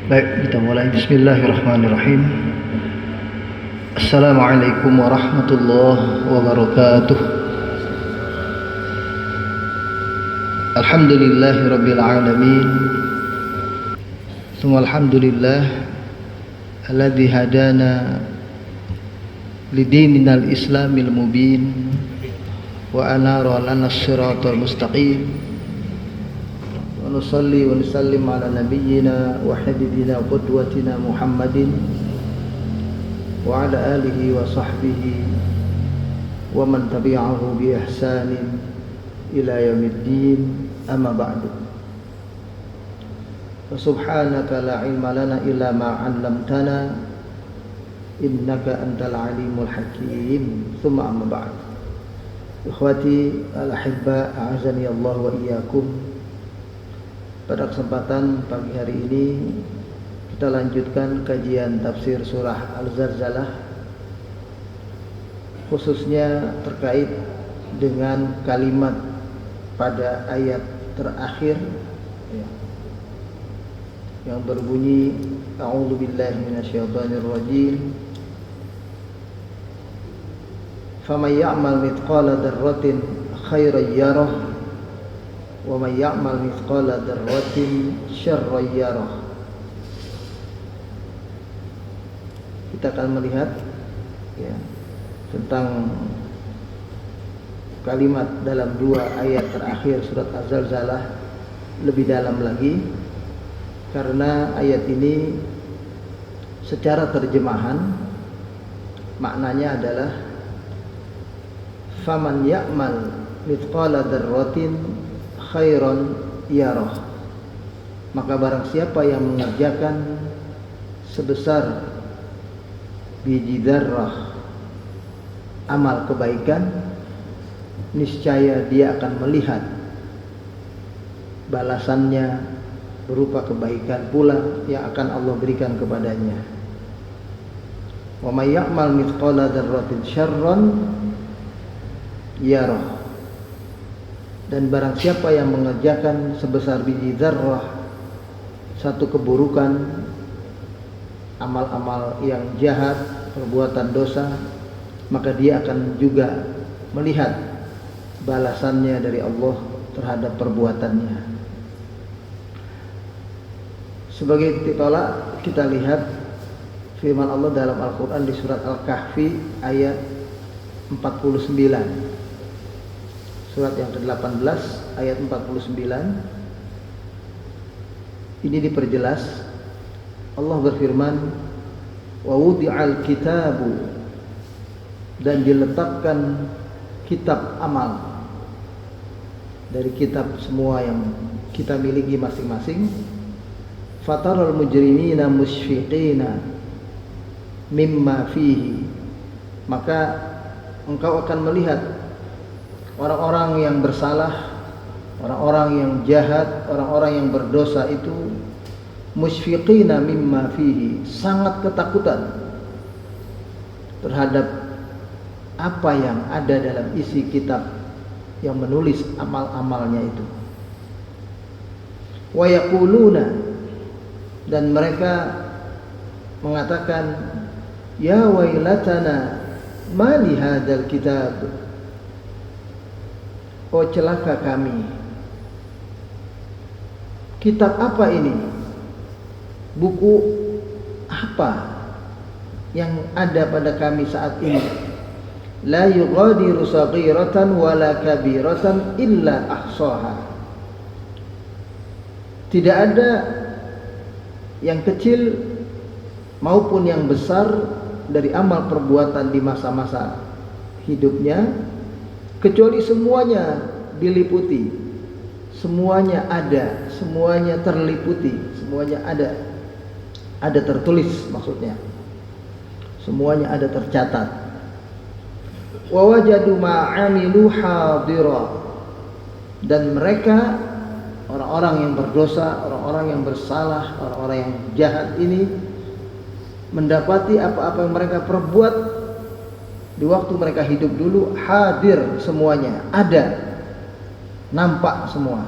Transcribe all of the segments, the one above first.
Baik, kita mulai. Bismillahirrahmanirrahim. Assalamualaikum warahmatullahi wabarakatuh. Alhamdulillahi rabbil alamin. Tsumma alhamdulillah alladzi hadana lidinil islamil mubin wa anara lana as-siratal mustaqim. ونصلي ونسلم على نبينا وحبيبنا وقدوتنا محمد وعلى آله وصحبه ومن تبعه بإحسان إلى يوم الدين أما بعد فسبحانك لا علم لنا إلا ما علمتنا إنك أنت العليم الحكيم ثم أما بعد إخوتي الأحباء أعزني الله وإياكم. Pada kesempatan pagi hari ini kita lanjutkan kajian tafsir surah Al-Zalzalah, khususnya terkait dengan kalimat pada ayat terakhir yang berbunyi A'udzu billahi minasyaitonir rajim. Faman ya'mal mithqala dzarratin khairan yarah wa may ya'mal mithqala dzarratin syarran yarah. Kita akan melihat tentang kalimat dalam dua ayat terakhir surat Az-Zalzalah lebih dalam lagi, karena ayat ini secara terjemahan maknanya adalah faman ya'mal mithqala dzarratin khairan yarah, maka barang siapa yang mengerjakan sebesar biji dzarrah amal kebaikan, niscaya dia akan melihat balasannya berupa kebaikan pula yang akan Allah berikan kepadanya. Wa may ya'mal mithqala dzarratin syarran yarah, dan barang siapa yang mengerjakan sebesar biji dzarrah satu keburukan, amal-amal yang jahat, perbuatan dosa, maka dia akan juga melihat balasannya dari Allah terhadap perbuatannya. Sebagai titik tolak, kita lihat firman Allah dalam Al-Quran di surat Al-Kahfi ayat 49. Surat yang ke-18 ayat 49. Ini diperjelas. Allah berfirman, wa wudi'al kitabu, dan diletakkan kitab amal dari kitab semua yang kita miliki masing-masing. Fataral mujrimina musyfiqina mimma fihi, maka engkau akan melihat orang-orang yang bersalah, orang-orang yang jahat, orang-orang yang berdosa itu musyfiqina mimma fihi, sangat ketakutan terhadap apa yang ada dalam isi kitab yang menulis amal-amalnya itu. Wa yaquluna, dan mereka mengatakan, ya wailatana ma li hadzal kitab, oh celaka kami, kitab apa ini? Buku apa yang ada pada kami saat ini? La yughadiru saghiratan wala kabiratan illa ahsaha. Tidak ada yang kecil maupun yang besar dari amal perbuatan di masa-masa hidupnya, kecuali semuanya diliputi, semuanya ada, semuanya terliputi, semuanya ada tertulis, maksudnya semuanya ada tercatat. Wa wajadu ma 'amilu hadira, dan mereka orang-orang yang berdosa, orang-orang yang bersalah, orang-orang yang jahat ini mendapati apa-apa yang mereka perbuat di waktu mereka hidup dulu hadir, semuanya ada, nampak semua.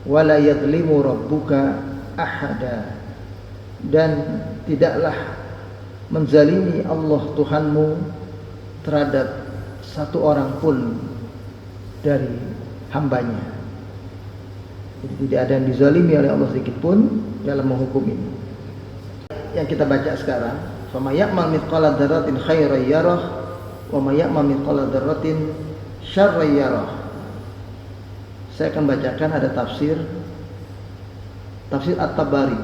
Wala yadlimu rabbuka ahada, dan tidaklah menzalimi Allah Tuhanmu terhadap satu orang pun dari hambanya. Jadi tidak ada yang dizalimi oleh Allah sedikit pun dalam menghukum ini. Yang kita baca sekarang, "Fama ya'mal mithqala dzarratin khairan yarah wa may ya'mal mithqala dzarratin syarran yarah." Saya akan bacakan ada tafsir At-Tabari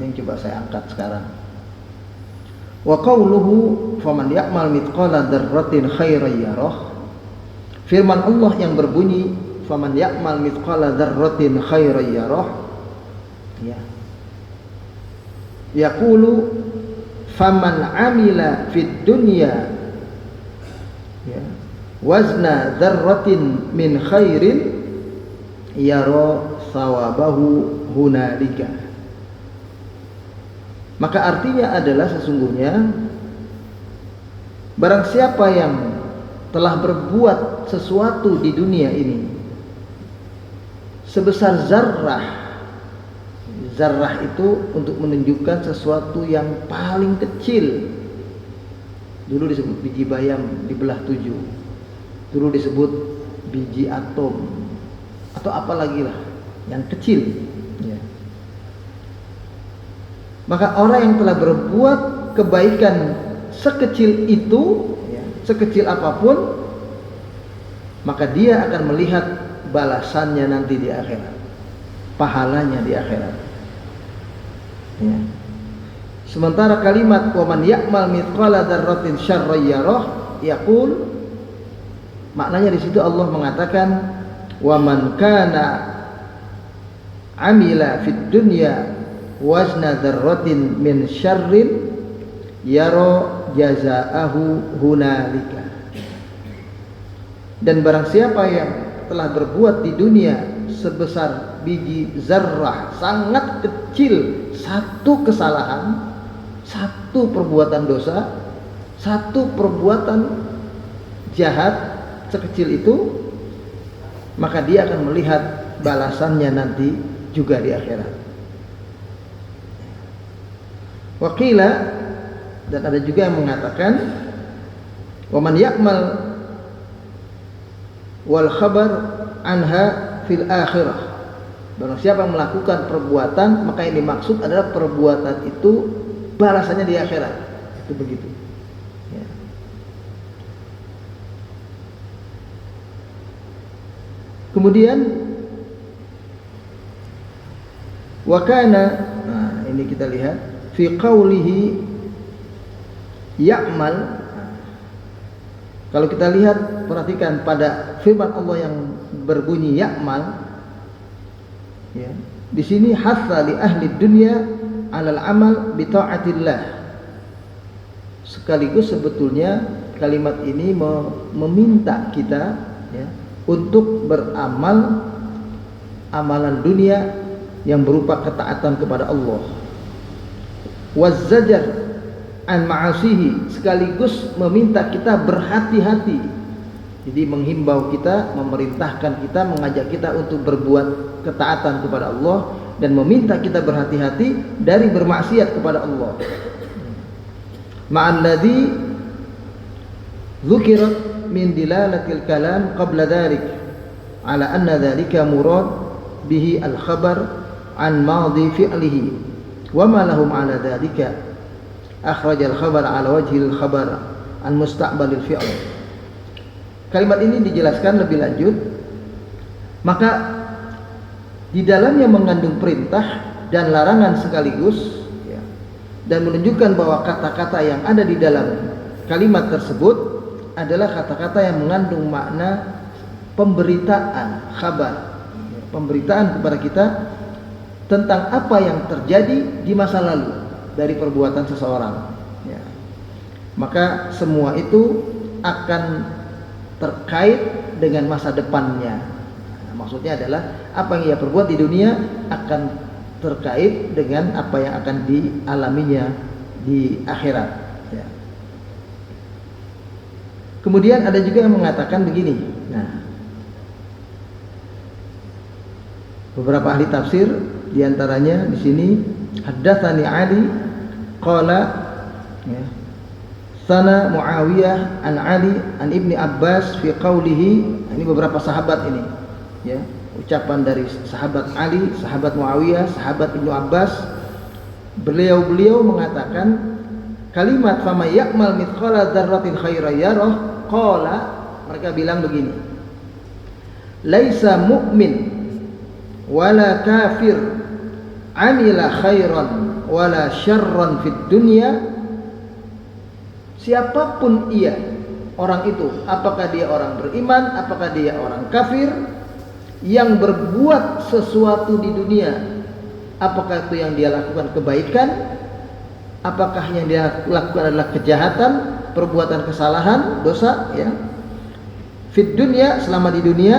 yang coba saya angkat sekarang. Wa qawluhu faman ya'mal mithqala dzarratin khairan yarah. Firman Allah yang berbunyi faman ya'mal mithqala dzarratin khairan yarah. Ya. Yaqulu faman 'amila fid dunya ya wazna dzarratin min khairin yara sawabahu hunalika. Maka artinya adalah sesungguhnya barang siapa yang telah berbuat sesuatu di dunia ini sebesar zarrah. Zarrah itu untuk menunjukkan sesuatu yang paling kecil. Dulu disebut biji bayam dibelah 7. Dulu disebut biji atom atau apalagi lah yang kecil ya. Maka orang yang telah berbuat kebaikan sekecil itu ya, sekecil apapun, maka dia akan melihat balasannya nanti di akhirat, pahalanya di akhirat ya. Sementara kalimat waman ya'mal mithqala dzarratin syarran yarah yaqul, maknanya di situ Allah mengatakan waman kana amila fid dunya wazna dzarratin min syarrin yara jazaahu hunalika. Dan barang siapa yang telah berbuat di dunia sebesar biji zarrah, sangat kecil, satu kesalahan, satu perbuatan dosa, satu perbuatan jahat sekecil itu, maka dia akan melihat balasannya nanti juga di akhirat. Waqila, dan ada juga yang mengatakan waman ya'mal wal khabar anha fil akhirah. Barang siapa yang melakukan perbuatan, maka yang dimaksud adalah perbuatan itu balasannya di akhirat. Itu begitu ya. Kemudian wakana, nah ini kita lihat fi qawlihi ya'mal. Kalau kita lihat, perhatikan pada firman Allah yang berbunyi ya'mal ya, di sini hatha li ahli dunya 'alal amal bi ta'atillah. Sekaligus sebetulnya kalimat ini meminta kita ya, untuk beramal amalan dunia yang berupa ketaatan kepada Allah. Wazzajar an ma'asihi, sekaligus meminta kita berhati-hati. Jadi menghimbau kita, memerintahkan kita, mengajak kita untuk berbuat ketaatan kepada Allah dan meminta kita berhati-hati dari bermaksiat kepada Allah. Ma'alladzi dzukirat min dilalatil kalam qabla dzalik ala anna dzalika murad bihi al-khabar an madhi fi'lihi wa ma lahum ala dzalika akhrajal khabar ala wajhil khabar an mustaqbalil fi'l. Kalimat ini dijelaskan lebih lanjut, maka di dalamnya mengandung perintah dan larangan sekaligus ya, dan menunjukkan bahwa kata-kata yang ada di dalam kalimat tersebut adalah kata-kata yang mengandung makna pemberitaan, khabar, pemberitaan kepada kita tentang apa yang terjadi di masa lalu dari perbuatan seseorang ya. Maka semua itu akan terkait dengan masa depannya. Nah, maksudnya adalah apa yang ia perbuat di dunia akan terkait dengan apa yang akan dialaminya di akhirat ya. Kemudian ada juga yang mengatakan begini. Nah, beberapa ahli tafsir Di antaranya di sini haddatsani Ali qala ya, sana Muawiyah an Ali an Ibni Abbas fi qawlihi. Ini beberapa sahabat ini ya, ucapan dari sahabat Ali, sahabat Muawiyah, sahabat Ibnu Abbas. Beliau mengatakan kalimat fama ya'mal mithqala dzarratin khairan yarah. Qala, mereka bilang begini, laisa mu'min wala kafir amila khairan wala syarran fid dunya. Siapapun ia, orang itu, apakah dia orang beriman, apakah dia orang kafir, yang berbuat sesuatu di dunia, apakah itu yang dia lakukan kebaikan, apakah yang dia lakukan adalah kejahatan, perbuatan kesalahan, dosa ya, fid dunya, selama di dunia,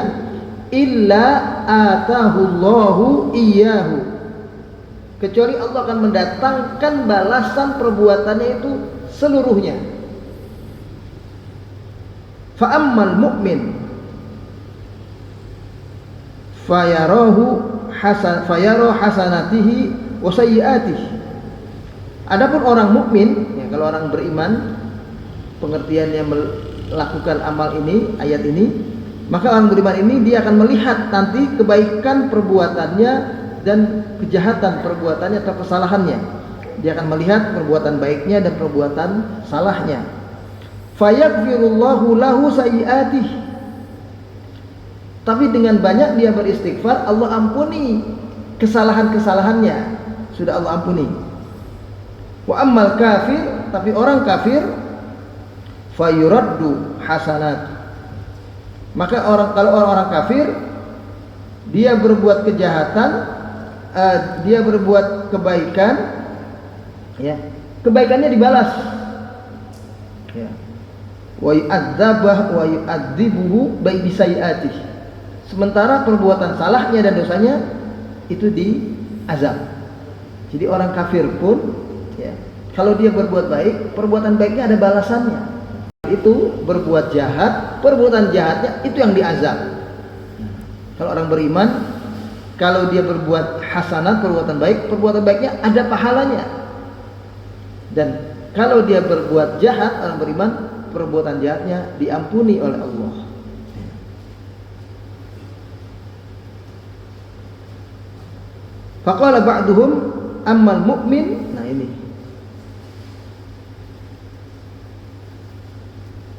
illa atahullahu iyyahu, kecuali Allah akan mendatangkan balasan perbuatannya itu seluruhnya. Fa ammal mu'min fayarahu hasanatihi wa sayyiatihi. Adapun orang mukmin ya, kalau orang beriman, pengertiannya melakukan amal ini, ayat ini, maka orang beriman ini dia akan melihat nanti kebaikan perbuatannya dan kejahatan perbuatannya atau kesalahannya. Dia akan melihat perbuatan baiknya dan perbuatan salahnya. Fayaghfirullahu lahu sayyi'atihi. Tapi dengan banyak dia beristighfar, Allah ampuni kesalahan-kesalahannya, sudah Allah ampuni. Wa ammal kafir, tapi orang kafir, fayuraddu hasanat. Maka kalau orang kafir, dia berbuat kejahatan, dia berbuat kebaikan, ya, kebaikannya dibalas. Ya. Wa yu'adzabah wa yu'adzibuhu bi sayyi'atihi. Sementara perbuatan salahnya dan dosanya itu diazab. Jadi orang kafir pun ya, kalau dia berbuat baik, perbuatan baiknya ada balasannya. Itu berbuat jahat, perbuatan jahatnya itu yang diazab. Kalau orang beriman, kalau dia berbuat hasanat, perbuatan baik, perbuatan baiknya ada pahalanya. Dan kalau dia berbuat jahat, orang beriman, perbuatan jahatnya diampuni oleh Allah. Faqala ba'duhum ammal mu'min. Nah ini.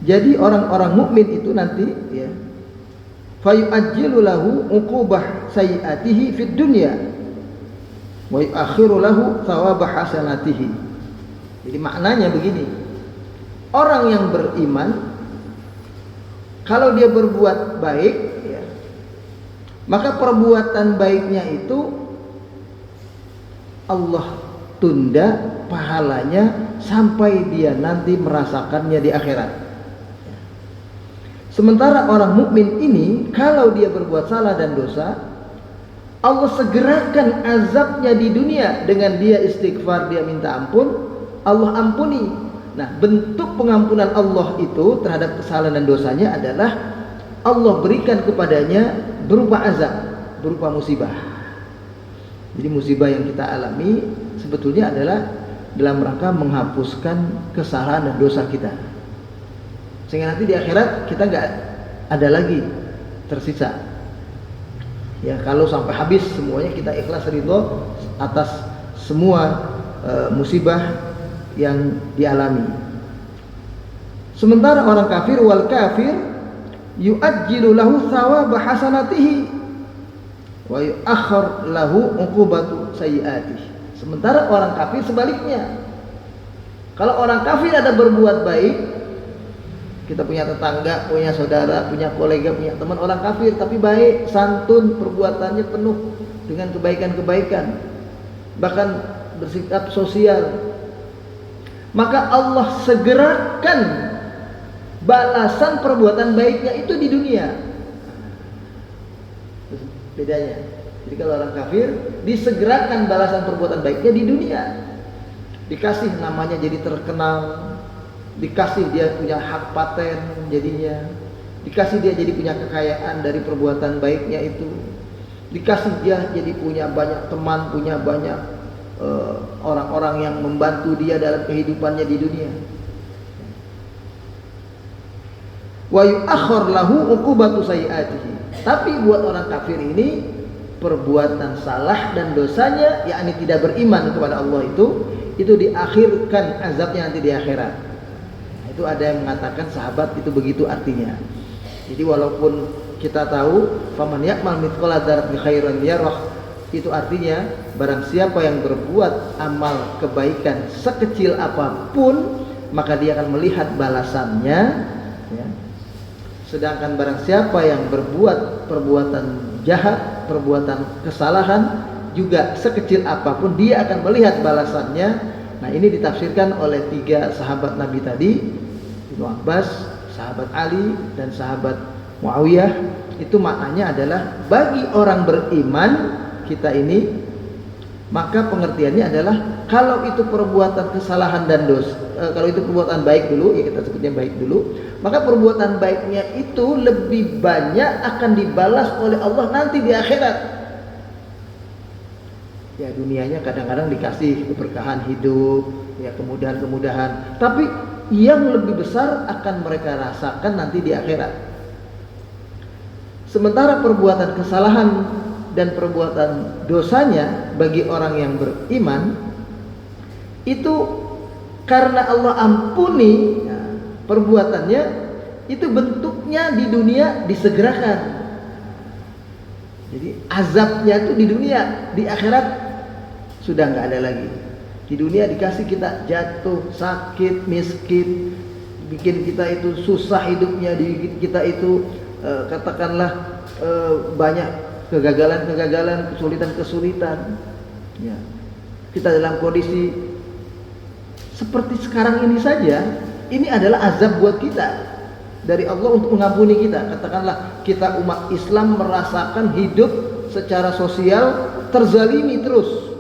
Jadi orang-orang mukmin itu nanti ya, fayu'ajjilu lahu uqubah sayyi'atihi fid dunya wa yu'akhiru lahu thawabah hasanatihi. Jadi maknanya begini. Orang yang beriman, kalau dia berbuat baik ya, maka perbuatan baiknya itu Allah tunda pahalanya sampai dia nanti merasakannya di akhirat. Sementara orang mukmin ini, kalau dia berbuat salah dan dosa, Allah segerakan azabnya di dunia dengan dia istighfar, dia minta ampun, Allah ampuni. Nah, bentuk pengampunan Allah itu terhadap kesalahan dan dosanya adalah Allah berikan kepadanya berupa azab, berupa musibah. Jadi musibah yang kita alami sebetulnya adalah dalam rangka menghapuskan kesalahan dan dosa kita, sehingga nanti di akhirat kita nggak ada lagi tersisa. Ya, kalau sampai habis semuanya kita ikhlas ridho atas semua musibah yang dialami. Sementara orang kafir, wal kafir yu'ajjilu lahu thawaba hasanatihi wa yu'akhkhar lahu uqubatu sayyi'atihi. Sementara orang kafir sebaliknya. Kalau orang kafir ada berbuat baik, kita punya tetangga, punya saudara, punya kolega, punya teman orang kafir tapi baik, santun, perbuatannya penuh dengan kebaikan-kebaikan, bahkan bersikap sosial, maka Allah segerakan balasan perbuatan baiknya itu di dunia. Bedanya. Jadi kalau orang kafir disegerakan balasan perbuatan baiknya di dunia, dikasih namanya jadi terkenal, dikasih dia punya hak paten jadinya, dikasih dia jadi punya kekayaan dari perbuatan baiknya itu, dikasih dia jadi punya banyak teman, punya banyak orang-orang yang membantu dia dalam kehidupannya di dunia. Wa yu'akhkhar lahu uqubatu sayiatihi. Tapi buat orang kafir ini perbuatan salah dan dosanya, yakni tidak beriman kepada Allah itu diakhirkan azabnya nanti di akhirat. Itu ada yang mengatakan sahabat itu begitu artinya. Jadi walaupun kita tahu faman ya'mal mithqala dzarratin khairan yarah, itu artinya barang siapa yang berbuat amal kebaikan sekecil apapun maka dia akan melihat balasannya, ya. Sedangkan barang siapa yang berbuat perbuatan jahat, perbuatan kesalahan juga sekecil apapun dia akan melihat balasannya. Nah, ini ditafsirkan oleh 3 sahabat Nabi tadi, Ibnu Abbas, sahabat Ali, dan sahabat Muawiyah. Itu maknanya adalah bagi orang beriman kita ini, maka pengertiannya adalah kalau itu perbuatan kesalahan dan dosa, kalau itu perbuatan baik dulu, ya kita sebutnya baik dulu, maka perbuatan baiknya itu lebih banyak akan dibalas oleh Allah nanti di akhirat. Ya, dunianya kadang-kadang dikasih keberkahan hidup, ya kemudahan-kemudahan, tapi yang lebih besar akan mereka rasakan nanti di akhirat. Sementara perbuatan kesalahan dan perbuatan dosanya bagi orang yang beriman itu karena Allah ampuni, ya, perbuatannya itu bentuknya di dunia disegerakan. Jadi azabnya itu di dunia, di akhirat sudah nggak ada lagi. Di dunia dikasih kita jatuh, sakit, miskin, bikin kita itu susah hidupnya, bikin kita itu katakanlah banyak kegagalan-kegagalan, kesulitan-kesulitan. Ya. Kita dalam kondisi seperti sekarang ini saja, ini adalah azab buat kita dari Allah untuk mengampuni kita. Katakanlah kita umat Islam merasakan hidup secara sosial terzalimi terus,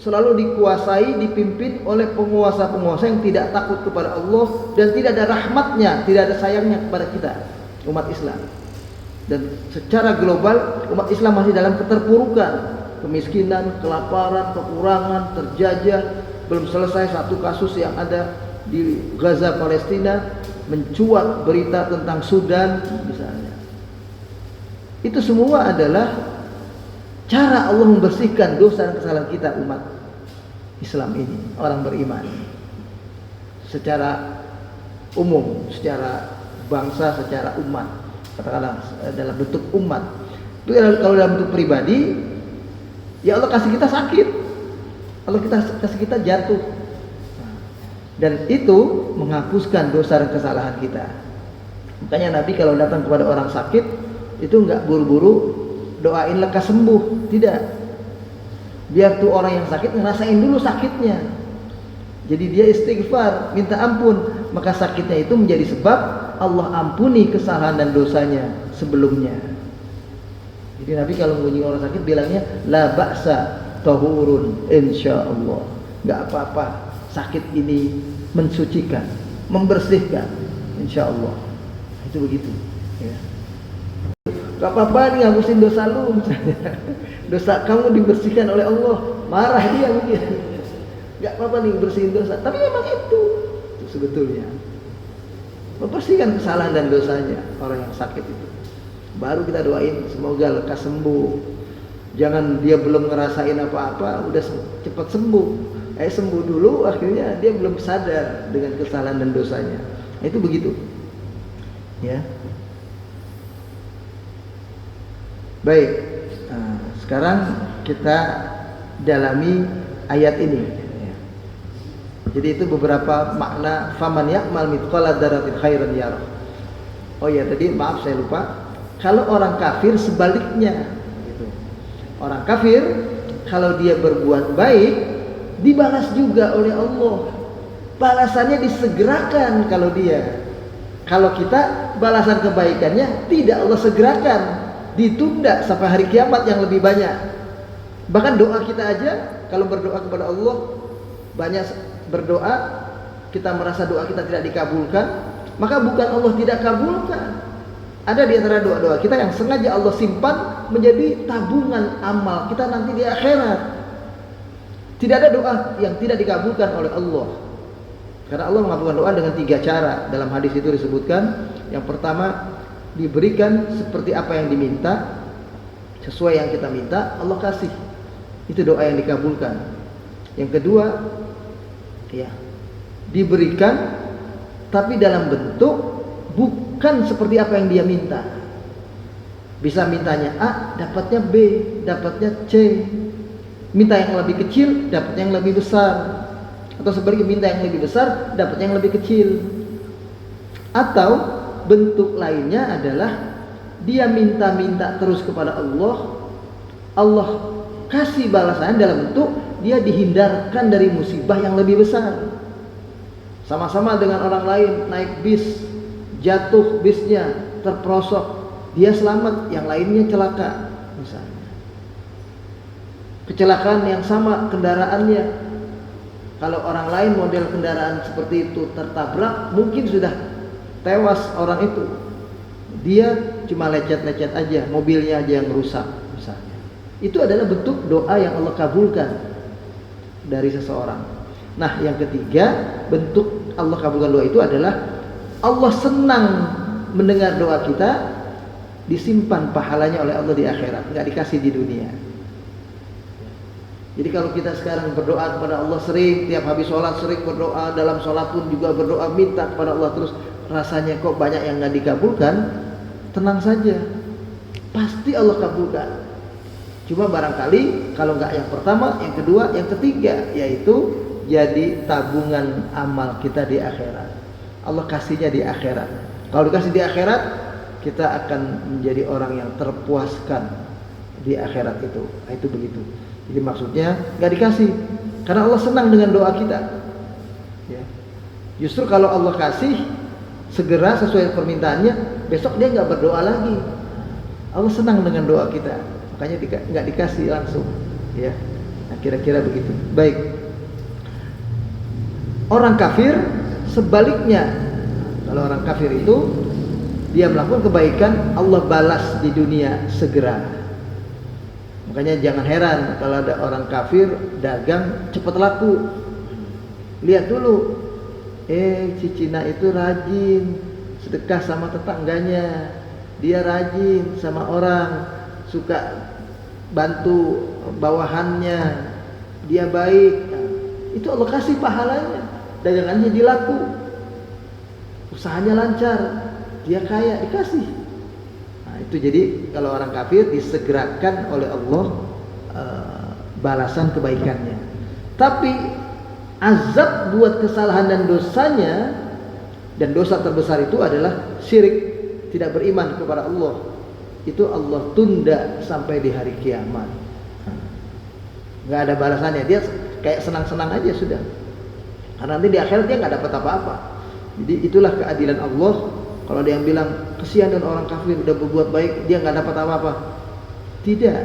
selalu dikuasai, dipimpin oleh penguasa-penguasa yang tidak takut kepada Allah dan tidak ada rahmatnya, tidak ada sayangnya kepada kita, umat Islam. Dan secara global umat Islam masih dalam keterpurukan, kemiskinan, kelaparan, kekurangan, terjajah. Belum selesai satu kasus yang ada di Gaza, Palestina, mencuat berita tentang Sudan misalnya. Itu semua adalah cara Allah membersihkan dosa dan kesalahan kita umat Islam ini, orang beriman, secara umum, secara bangsa, secara umat. Katakanlah dalam bentuk umat. Itu kalau dalam bentuk pribadi, ya Allah kasih kita sakit, Allah kasih kita jatuh, dan itu menghapuskan dosa dan kesalahan kita. Makanya Nabi kalau datang kepada orang sakit itu nggak buru-buru doain lekas sembuh, tidak. Biar tuh orang yang sakit ngerasain dulu sakitnya. Jadi dia istighfar, minta ampun, maka sakitnya itu menjadi sebab Allah ampuni kesalahan dan dosanya sebelumnya. Jadi Nabi kalau mengunjungi orang sakit bilangnya la ba'sa tahurun insyaallah. Enggak apa-apa, sakit ini mensucikan, membersihkan insyaallah. Itu begitu, ya. Enggak apa-apa nih ngapusin dosa lu misalnya. Dosa kamu dibersihkan oleh Allah, marah dia mungkin. Enggak apa-apa nih bersihin dosa, tapi memang itu sebetulnya membersihkan kesalahan dan dosanya orang yang sakit itu. Baru kita doain semoga lekas sembuh. Jangan dia belum ngerasain apa-apa udah cepat sembuh. Sembuh dulu, akhirnya dia belum sadar dengan kesalahan dan dosanya. Itu begitu. Ya. Baik. Nah, sekarang kita dalami ayat ini. Jadi itu beberapa makna faman ya'mal mithqala dzarratin khairan yarah. Oh ya, tadi maaf saya lupa. Kalau orang kafir sebaliknya gitu. Orang kafir kalau dia berbuat baik dibalas juga oleh Allah. Balasannya disegerakan kalau dia. Kalau kita balasan kebaikannya tidak Allah segerakan, ditunda sampai hari kiamat yang lebih banyak. Bahkan doa kita aja kalau berdoa kepada Allah, banyak berdoa kita merasa doa kita tidak dikabulkan, maka bukan Allah tidak kabulkan. Ada di antara doa-doa kita yang sengaja Allah simpan menjadi tabungan amal kita nanti di akhirat. Tidak ada doa yang tidak dikabulkan oleh Allah. Karena Allah mengabulkan doa dengan 3 cara. Dalam hadis itu disebutkan, yang pertama diberikan seperti apa yang diminta, sesuai yang kita minta, Allah kasih. Itu doa yang dikabulkan. Yang kedua, ya, diberikan tapi dalam bentuk bukan seperti apa yang dia minta. Bisa mintanya A, dapatnya B, dapatnya C. Minta yang lebih kecil, dapat yang lebih besar. Atau sebaliknya, minta yang lebih besar, dapat yang lebih kecil. Atau bentuk lainnya adalah dia minta-minta terus kepada Allah, Allah kasih balasan dalam bentuk dia dihindarkan dari musibah yang lebih besar. Sama-sama dengan orang lain naik bis, jatuh bisnya, terperosok, dia selamat, yang lainnya celaka misalnya. Kecelakaan yang sama kendaraannya, kalau orang lain model kendaraan seperti itu tertabrak, mungkin sudah tewas orang itu. Dia cuma lecet-lecet aja, mobilnya aja yang rusak misalnya. Itu adalah bentuk doa yang Allah kabulkan dari seseorang. Nah, yang ketiga, bentuk Allah kabulkan doa itu adalah Allah senang mendengar doa kita, disimpan pahalanya oleh Allah di akhirat, nggak dikasih di dunia. Jadi kalau kita sekarang berdoa kepada Allah sering, tiap habis sholat sering berdoa, dalam sholat pun juga berdoa minta kepada Allah terus, rasanya kok banyak yang nggak dikabulkan, tenang saja, pasti Allah kabulkan. Cuma barangkali kalau nggak yang pertama, yang kedua, yang ketiga, yaitu jadi tabungan amal kita di akhirat. Allah kasihnya di akhirat. Kalau dikasih di akhirat, kita akan menjadi orang yang terpuaskan di akhirat itu. Nah, itu begitu. Jadi maksudnya nggak dikasih karena Allah senang dengan doa kita. Ya. Justru kalau Allah kasih segera sesuai permintaannya, besok dia nggak berdoa lagi. Allah senang dengan doa kita, makanya nggak dikasih langsung. Ya. Nah, kira-kira begitu. Baik. Orang kafir sebaliknya, kalau orang kafir itu dia melakukan kebaikan, Allah balas di dunia segera. Makanya jangan heran kalau ada orang kafir dagang cepat laku. Lihat dulu, si Cina itu rajin sedekah sama tetangganya, dia rajin sama orang, suka bantu bawahannya, dia baik. Nah, itu Allah kasih pahalanya, dagangannya jadi laku, usahanya lancar, dia kaya, dikasih. Nah, itu jadi kalau orang kafir disegerakan oleh Allah balasan kebaikannya. Tapi azab buat kesalahan dan dosanya, dan dosa terbesar itu adalah syirik, tidak beriman kepada Allah. Itu Allah tunda sampai di hari kiamat. Nggak ada balasannya, dia kayak senang-senang aja sudah. Karena nanti di akhirat dia nggak dapat apa-apa. Jadi itulah keadilan Allah. Kalau ada yang bilang kesian dan orang kafir udah berbuat baik, dia nggak dapat apa-apa. Tidak,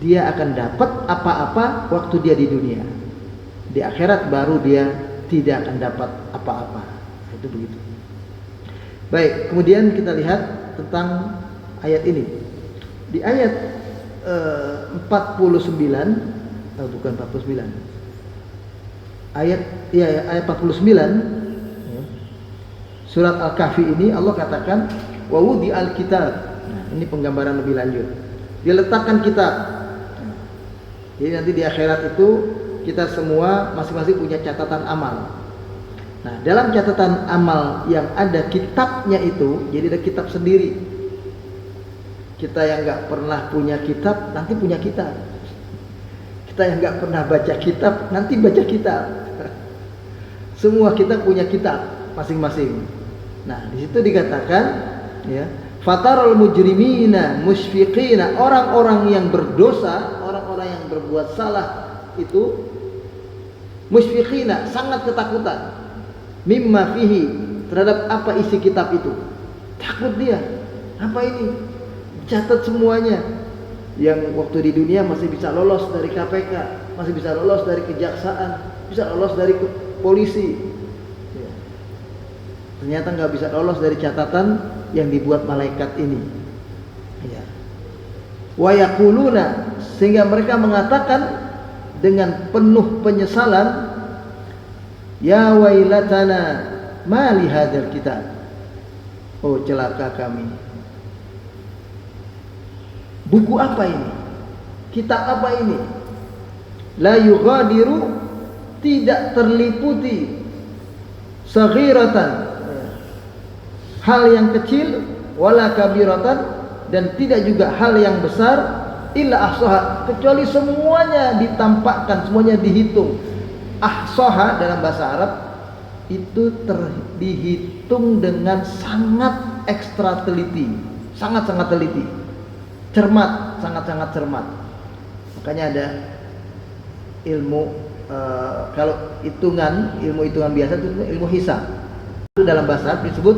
dia akan dapat apa-apa waktu dia di dunia. Di akhirat baru dia tidak akan dapat apa-apa. Itu begitu. Baik, kemudian kita lihat tentang ayat ini. Di ayat 49, bukan 49. Ayat 49. Surat Al-Kahfi ini Allah katakan wa wudi al-kitab. Nah, ini penggambaran lebih lanjut. Dia letakkan kitab. Jadi nanti di akhirat itu kita semua masing-masing punya catatan amal. Nah, dalam catatan amal yang ada kitabnya itu, jadi ada kitab sendiri. Kita yang nggak pernah punya kitab nanti punya kitab. Kita yang nggak pernah baca kitab nanti baca kitab. Semua kita punya kitab masing-masing. Nah, di situ dikatakan ya, fatarul mujrimina musyfiqina, orang-orang yang berdosa, orang-orang yang berbuat salah itu musyfiqina, sangat ketakutan, mimma fihi, terhadap apa isi kitab itu. Takut dia. Apa ini? Catat semuanya. Yang waktu di dunia masih bisa lolos dari KPK, masih bisa lolos dari kejaksaan, bisa lolos dari polisi. Ternyata nggak bisa lolos dari catatan yang dibuat malaikat ini. Ya. Wa yaquluna, sehingga mereka mengatakan dengan penuh penyesalan, ya wailatana ma li hadzal kitab. Oh celaka kami. Buku apa ini? Kitab apa ini? La yughadiru, tidak terliputi, saghiratan, hal yang kecil, wala kabiratan, dan tidak juga hal yang besar, illa ahsaha, kecuali semuanya ditampakkan, semuanya dihitung. Ahsaha dalam bahasa Arab itu dihitung dengan sangat ekstra teliti, sangat-sangat teliti, cermat, sangat-sangat cermat. Makanya ada ilmu kalau ilmu hitungan biasa itu ilmu hisab. Itu dalam bahasa Arab disebut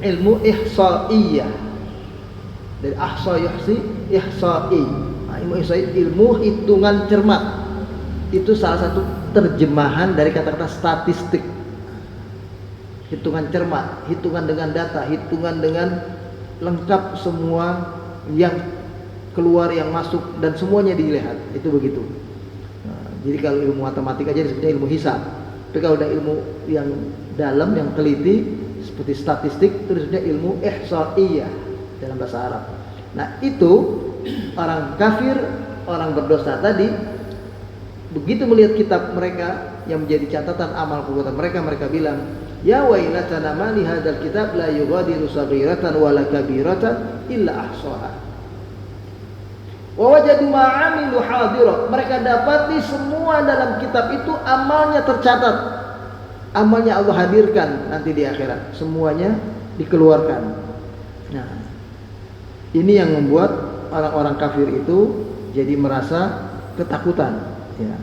ilmu ihsaiyah. Dari ahsa yuhsi, ihsai. Nah, ilmu hitungan cermat. Itu salah satu terjemahan dari kata-kata statistik. Hitungan cermat, hitungan dengan data, hitungan dengan lengkap semua yang keluar, yang masuk, dan semuanya dilihat. Itu begitu. Nah, jadi kalau ilmu matematika aja disebutnya ilmu hisab. Tapi kalau ada ilmu yang dalam, yang teliti seperti statistik, itu disebutnya ilmu ihsaiyah dalam bahasa Arab. Nah itu orang kafir, orang berdosa tadi, begitu melihat kitab mereka yang menjadi catatan amal perbuatan mereka, mereka bilang, ya wailatana ma li hadzal kitab la yughadiru saghiratan wala kabiratan illa ahsaha. Wa wajadu ma 'amilu hadira. Mereka dapati semua dalam kitab itu amalnya tercatat. Amalnya Allah hadirkan nanti di akhirat. Semuanya dikeluarkan. Nah, ini yang membuat orang-orang kafir itu jadi merasa ketakutan, ya.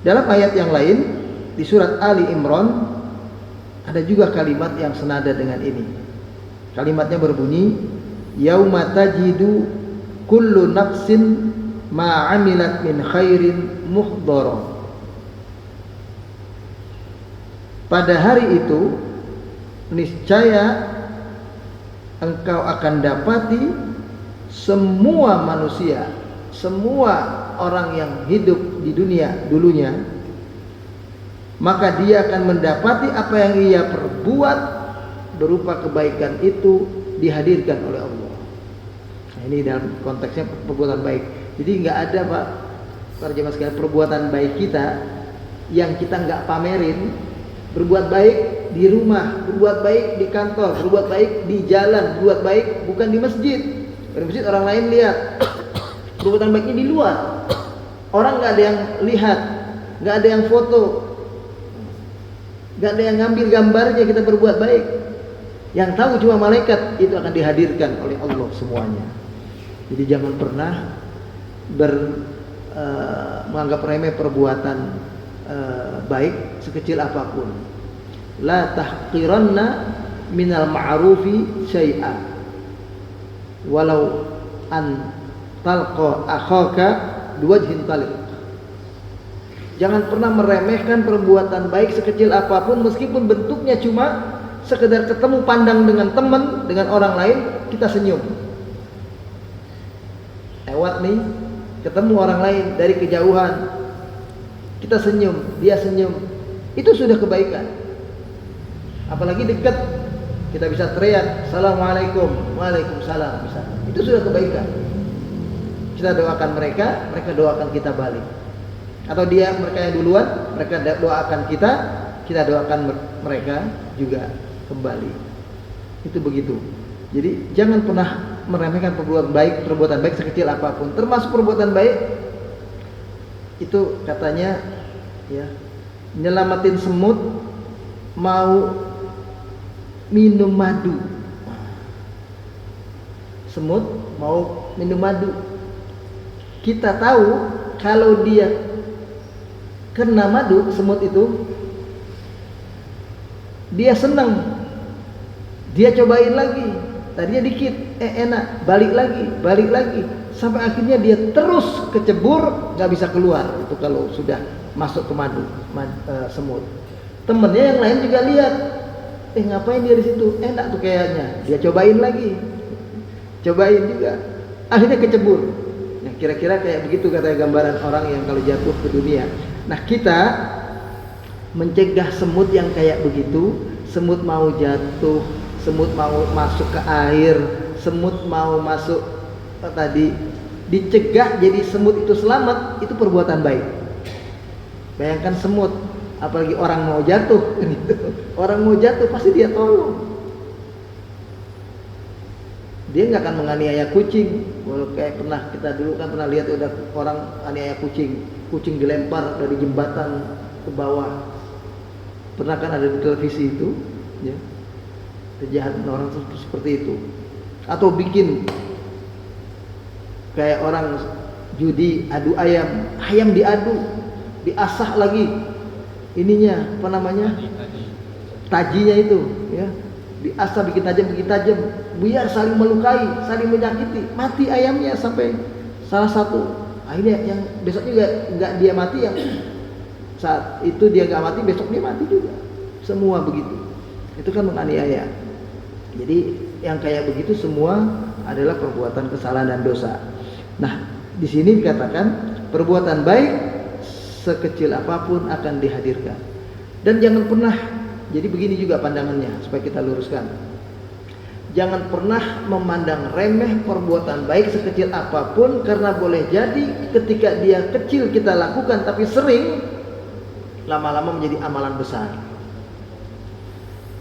Dalam ayat yang lain di surat Ali Imran ada juga kalimat yang senada dengan ini. Kalimatnya berbunyi, yauma tajidu kullu nafsin ma 'amilat min khairin muhdara. Pada hari itu niscaya engkau akan dapati semua manusia, semua orang yang hidup di dunia dulunya, maka dia akan mendapati apa yang ia perbuat berupa kebaikan itu dihadirkan oleh Allah. Nah, ini dalam konteksnya perbuatan baik. Jadi nggak ada, Pak, para jemaah sekalian, perbuatan baik kita yang kita nggak pamerin. Berbuat baik di rumah, berbuat baik di kantor, berbuat baik di jalan, berbuat baik bukan di masjid. Di masjid orang lain lihat. Perbuatan baiknya di luar. Orang nggak ada yang lihat, nggak ada yang foto, nggak ada yang ngambil gambarnya kita berbuat baik. Yang tahu cuma malaikat, itu akan dihadirkan oleh Allah semuanya. Jadi jangan pernah menganggap remeh perbuatan baik sekecil apapun. La tahqiranna minal ma'rufi syai'a walau an talqa akhaka biwajhin talib. Jangan pernah meremehkan perbuatan baik sekecil apapun, meskipun bentuknya cuma sekedar ketemu pandang dengan teman, dengan orang lain, kita senyum. Lewat nih, ketemu orang lain dari kejauhan, kita senyum, dia senyum, itu sudah kebaikan. Apalagi dekat, kita bisa teriak Assalamualaikum, Waalaikumsalam, misalnya. Itu sudah kebaikan. Kita doakan mereka, mereka doakan kita balik. Atau mereka yang duluan, mereka doakan kita doakan mereka juga kembali. Itu begitu. Jadi jangan pernah meremehkan perbuatan baik sekecil apapun, termasuk perbuatan baik itu katanya, ya, nyelamatin semut mau minum madu. Semut mau minum madu. Kita tahu kalau dia kena madu, semut itu, dia senang. Dia cobain lagi. Tadinya dikit, enak, balik lagi, sampai akhirnya dia terus kecebur, nggak bisa keluar. Itu kalau sudah masuk ke semut. Temennya yang lain juga lihat, ngapain dia di situ? Enak tuh kayaknya. Dia cobain lagi, cobain juga, akhirnya kecebur. Nah, kira-kira kayak begitu katanya gambaran orang yang kalau jatuh ke dunia. Nah, kita mencegah semut yang kayak begitu, semut mau jatuh, semut mau masuk ke air, semut mau masuk tadi, dicegah jadi semut itu selamat, itu perbuatan baik. Bayangkan semut, apalagi orang mau jatuh gitu. Orang mau jatuh pasti dia tolong. Dia nggak akan menganiaya kucing. Kalau kayak kita dulu kan pernah lihat udah orang aniaya kucing dilempar dari jembatan ke bawah. Pernah kan ada di televisi itu, ya. Kejahatan orang seperti itu. Atau bikin kayak orang judi adu ayam diadu, diasah lagi ininya apa namanya, tajinya itu, ya, diasah bikin tajam biar saling melukai, saling menyakiti, mati ayamnya sampai salah satu. Akhirnya yang besok juga nggak dia mati, yang saat itu dia nggak mati, besok dia mati juga. Semua begitu. Itu kan menganiaya. Jadi yang kayak begitu semua adalah perbuatan kesalahan dan dosa. Nah, di sini dikatakan perbuatan baik sekecil apapun akan dihadirkan. Dan jangan pernah, jadi begini juga pandangannya supaya kita luruskan. Jangan pernah memandang remeh perbuatan baik sekecil apapun, karena boleh jadi ketika dia kecil kita lakukan tapi sering, lama-lama menjadi amalan besar.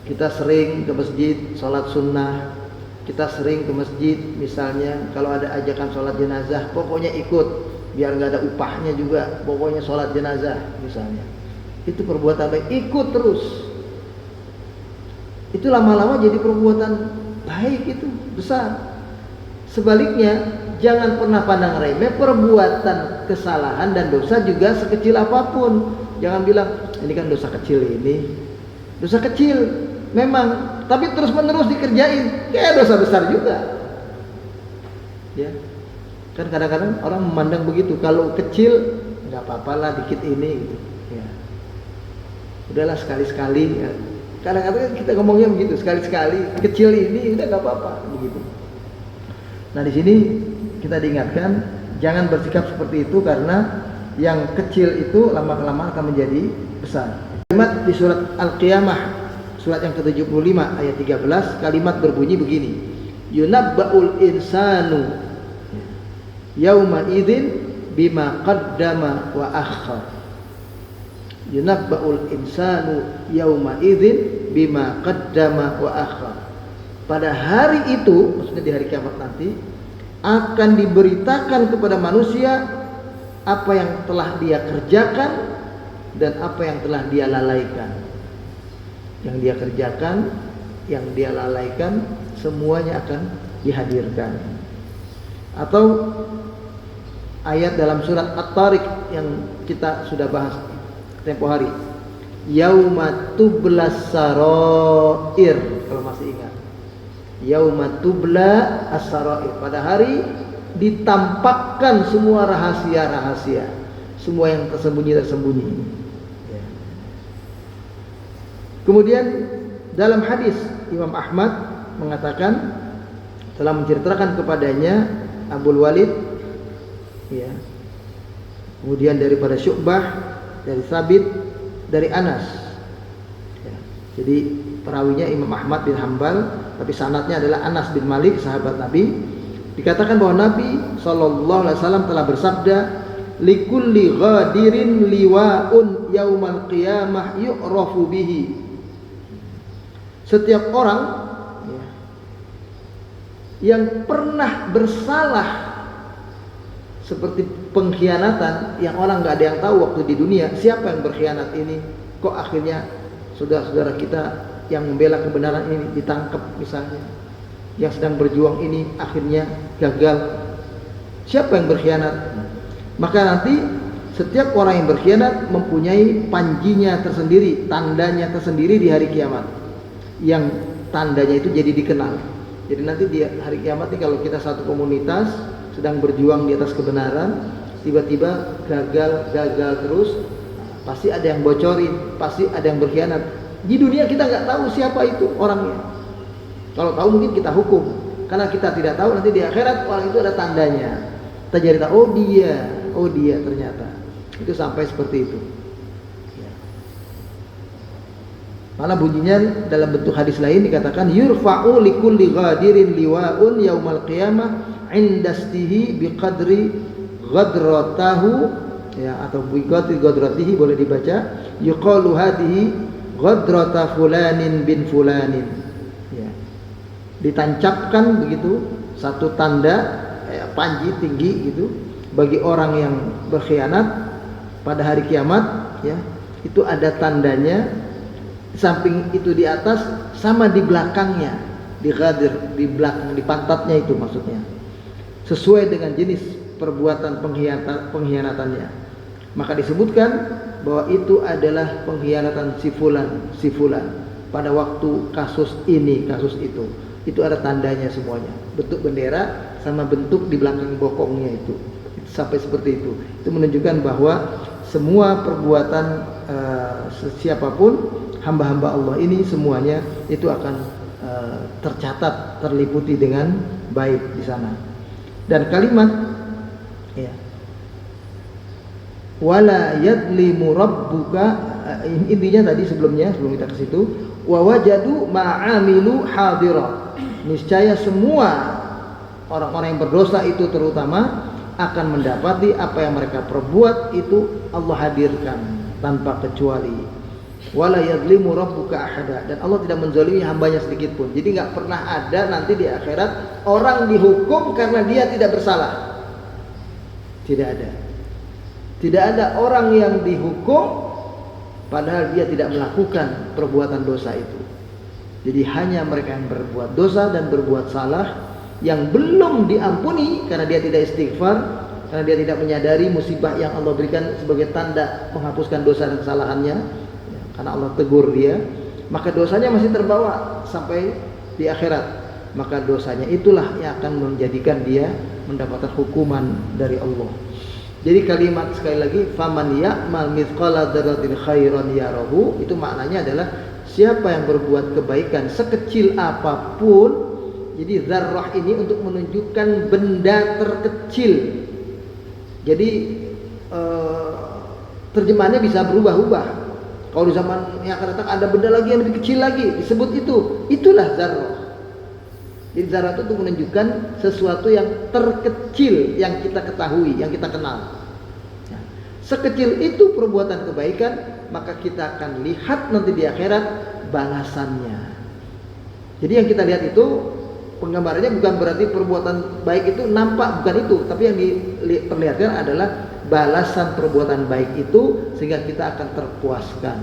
Kita sering ke masjid sholat sunnah, kita sering ke masjid misalnya kalau ada ajakan sholat jenazah, pokoknya ikut, biar nggak ada upahnya juga, pokoknya sholat jenazah misalnya. Itu perbuatan baik, ikut terus. Itu lama-lama jadi perbuatan baik, itu besar. Sebaliknya, jangan pernah pandang remeh perbuatan kesalahan dan dosa juga sekecil apapun. Jangan bilang ini kan dosa kecil, ini dosa kecil memang, tapi terus menerus dikerjain kayak dosa besar juga, ya kan. Kadang-kadang orang memandang begitu, kalau kecil nggak apa-apa lah, dikit ini gitu, ya udahlah sekali-sekali, ya. Kadang-kadang kita ngomongnya begitu, sekali-sekali, kecil ini udah nggak apa-apa begitu. Nah, di sini kita diingatkan jangan bersikap seperti itu, karena yang kecil itu lama-kelamaan akan menjadi besar. Kalimat di surat Al-Qiyamah, surat yang ke-75 ayat 13, kalimat berbunyi begini: yunabba'ul insanu yauma idzin bima qaddama wa akhkhar. Yunabba'ul insanu yauma idzin bima qaddama wa akhkhar. Pada hari itu, maksudnya di hari kiamat nanti, akan diberitakan kepada manusia apa yang telah dia kerjakan dan apa yang telah dia lalaikan. Yang dia kerjakan, yang dia lalaikan, semuanya akan dihadirkan. Atau ayat dalam surat At-Tariq yang kita sudah bahas tempo hari, yauma tublas sarair, kalau masih ingat, yauma tubla as-sarair, pada hari ditampakkan semua rahasia-rahasia, semua yang tersembunyi. Kemudian dalam hadis Imam Ahmad mengatakan, telah menceritakan kepadanya Abul Walid, ya, kemudian daripada Syu'bah, dari Sabit, dari Anas, ya. Jadi perawinya Imam Ahmad bin Hanbal, tapi sanadnya adalah Anas bin Malik, sahabat Nabi. Dikatakan bahwa Nabi SAW telah bersabda, likulli ghadirin liwa'un yaumal qiyamah yu'rafu bihi. Setiap orang, ya, yang pernah bersalah seperti pengkhianatan, yang orang nggak ada yang tahu waktu di dunia siapa yang berkhianat ini, kok akhirnya saudara-saudara kita yang membela kebenaran ini ditangkap misalnya, yang sedang berjuang ini akhirnya gagal, siapa yang berkhianat? Maka nanti setiap orang yang berkhianat mempunyai panjinya tersendiri, tandanya tersendiri di hari kiamat, yang tandanya itu jadi dikenal. Jadi nanti di hari kiamat nih, kalau kita satu komunitas sedang berjuang di atas kebenaran, tiba-tiba gagal terus, pasti ada yang bocorin, pasti ada yang berkhianat. Di dunia kita nggak tahu siapa itu orangnya. Kalau tahu mungkin kita hukum, Karena kita tidak tahu nanti di akhirat orang itu ada tandanya. Kita jadi tahu, oh dia ternyata. Itu sampai seperti itu. Ya. Malah bunyinya dalam bentuk hadis lain dikatakan yurfa'u likulli ghadirin liwa'un yaumal qiyamah indastihi biqadri ghadratahu, ya, atau biqadri ghadratihi boleh dibaca, yuqalu hadhihi ghadrata fulanin bin fulanin. Ya. Ditancapkan begitu satu tanda panji tinggi gitu bagi orang yang berkhianat pada hari kiamat, ya. Itu ada tandanya. Di samping itu di atas sama di belakangnya, di ghadir, di belakang, di pantatnya itu maksudnya. Sesuai dengan jenis perbuatan pengkhianatannya. Maka disebutkan bahwa itu adalah pengkhianatan si fulan pada waktu kasus ini, kasus itu. Itu ada tandanya semuanya. Bentuk bendera sama bentuk di belakang bokongnya itu. Sampai seperti itu. Itu menunjukkan bahwa semua perbuatan siapapun hamba-hamba Allah ini semuanya itu akan tercatat, terliputi dengan baik di sana. Dan kalimat, ya, wala yadlimu rabbuka, intinya tadi sebelum kita ke situ, wa wajadu ma'amilu hadira. Niscaya semua orang-orang yang berdosa itu terutama akan mendapati apa yang mereka perbuat itu Allah hadirkan tanpa kecuali. Wala yadlimu rabbuka ahada, dan Allah tidak menzalimi hambanya sedikit pun. Jadi nggak pernah ada nanti di akhirat orang dihukum karena dia tidak bersalah. Tidak ada. Tidak ada orang yang dihukum padahal dia tidak melakukan perbuatan dosa itu. Jadi hanya mereka yang berbuat dosa dan berbuat salah yang belum diampuni karena dia tidak istighfar, karena dia tidak menyadari musibah yang Allah berikan sebagai tanda menghapuskan dosa dan kesalahannya, ya, karena Allah tegur dia, maka dosanya masih terbawa sampai di akhirat. Maka dosanya itulah yang akan menjadikan dia mendapatkan hukuman dari Allah. Jadi kalimat sekali lagi faman ya'mal mithqala dzarratin khairan yarahu, itu maknanya adalah siapa yang berbuat kebaikan sekecil apapun. Jadi zarrah ini untuk menunjukkan benda terkecil. Jadi terjemahannya bisa berubah-ubah. Kalau di zaman yang akan datang ada benda lagi yang lebih kecil lagi, disebut itulah zarrah. Jadi zarrah itu untuk menunjukkan sesuatu yang terkecil yang kita ketahui, yang kita kenal. Ya. Sekecil itu perbuatan kebaikan, maka kita akan lihat nanti di akhirat balasannya. Jadi yang kita lihat itu penggambarannya bukan berarti perbuatan baik itu nampak, bukan itu, tapi yang diperlihatkan adalah balasan perbuatan baik itu sehingga kita akan terpuaskan.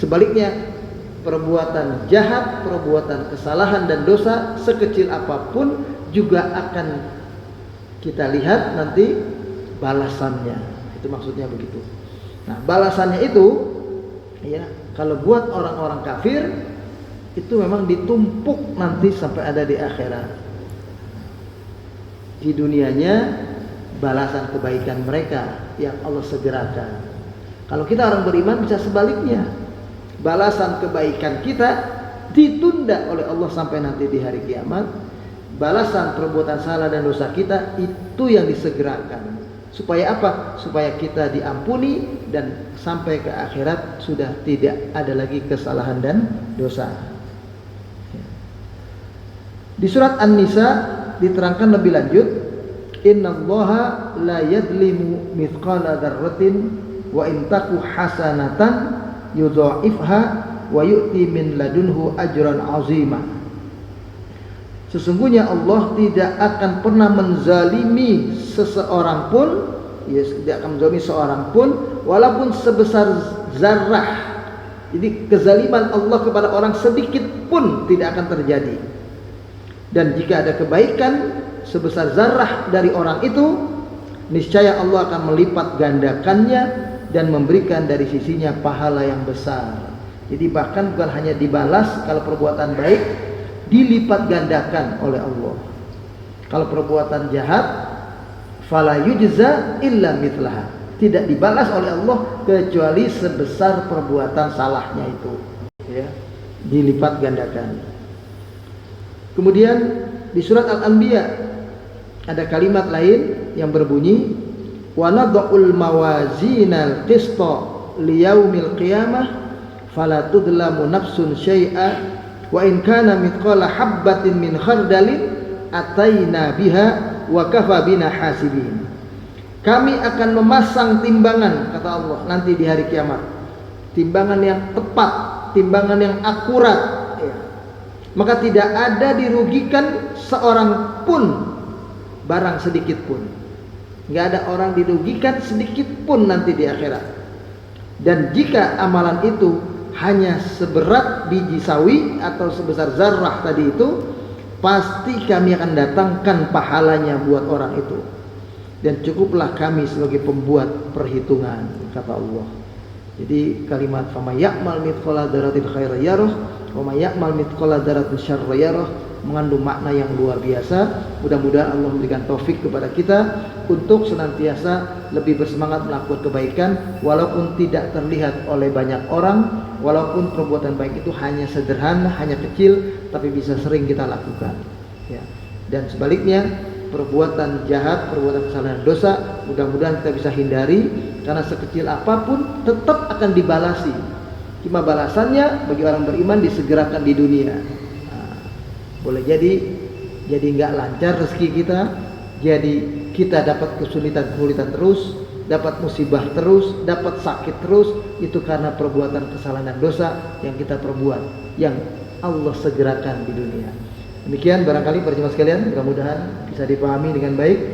Sebaliknya, perbuatan jahat, perbuatan kesalahan dan dosa sekecil apapun juga akan kita lihat nanti balasannya. Itu maksudnya begitu. Nah, balasannya itu, ya, kalau buat orang-orang kafir itu memang ditumpuk nanti sampai ada di akhirat. Di dunianya balasan kebaikan mereka yang Allah segerakan. Kalau kita orang beriman bisa sebaliknya. Balasan kebaikan kita ditunda oleh Allah sampai nanti di hari kiamat. Balasan perbuatan salah dan dosa kita itu yang disegerakan. Supaya apa? Supaya kita diampuni dan sampai ke akhirat sudah tidak ada lagi kesalahan dan dosa. Di surat An-Nisa diterangkan lebih lanjut, innallaha la yadlimu mithqala dzarratin wa in taku hasanatan yudha'ifha wa yu'ti min ladunhu ajran 'azima. Sesungguhnya Allah tidak akan pernah menzalimi seseorang pun, ya, tidak akan menzalimi seorang pun walaupun sebesar zarrah. Jadi kezaliman Allah kepada orang sedikit pun tidak akan terjadi. Dan jika ada kebaikan sebesar zarrah dari orang itu, niscaya Allah akan melipat gandakannya dan memberikan dari sisinya pahala yang besar. Jadi bahkan bukan hanya dibalas kalau perbuatan baik, dilipat gandakan oleh Allah. Kalau perbuatan jahat, fala yujza illa mithlaha, tidak dibalas oleh Allah kecuali sebesar perbuatan salahnya itu, ya, dilipat gandakan. Kemudian di surat Al-Anbiya ada kalimat lain yang berbunyi wa nad'ul mawazinal qista liyaumil qiyamah fala tudlamu nafsun syai'a wa in kana mithqala habbatin min khardalin ataina biha wa kafa bina hasibin. Kami akan memasang timbangan, kata Allah, nanti di hari kiamat. Timbangan yang tepat, timbangan yang akurat, ya. Maka tidak ada dirugikan seorang pun barang sedikit pun. Nggak ada orang dirugikan sedikit pun nanti di akhirat. Dan jika amalan itu hanya seberat biji sawi atau sebesar zarrah tadi itu, pasti kami akan datangkan pahalanya buat orang itu. Dan cukuplah kami sebagai pembuat perhitungan, kata Allah. Jadi kalimat fama ya'mal mithqala dzarratin khairan yarah wa may ya'mal mithqala dzarratin syarran yarah mengandung makna yang luar biasa. Mudah-mudahan Allah memberikan taufik kepada kita untuk senantiasa lebih bersemangat melakukan kebaikan walaupun tidak terlihat oleh banyak orang, walaupun perbuatan baik itu hanya sederhana, hanya kecil, tapi bisa sering kita lakukan, ya. Dan sebaliknya perbuatan jahat, perbuatan kesalahan, dosa, mudah-mudahan kita bisa hindari, karena sekecil apapun tetap akan dibalasi. Cuma balasannya bagi orang beriman disegerakan di dunia. Nah, boleh jadi nggak lancar rezeki kita, jadi kita dapat kesulitan terus, dapat musibah terus, dapat sakit terus, itu karena perbuatan kesalahan dan dosa yang kita perbuat, yang Allah segerakan di dunia. Demikian barangkali para jemaah sekalian, mudah-mudahan bisa dipahami dengan baik.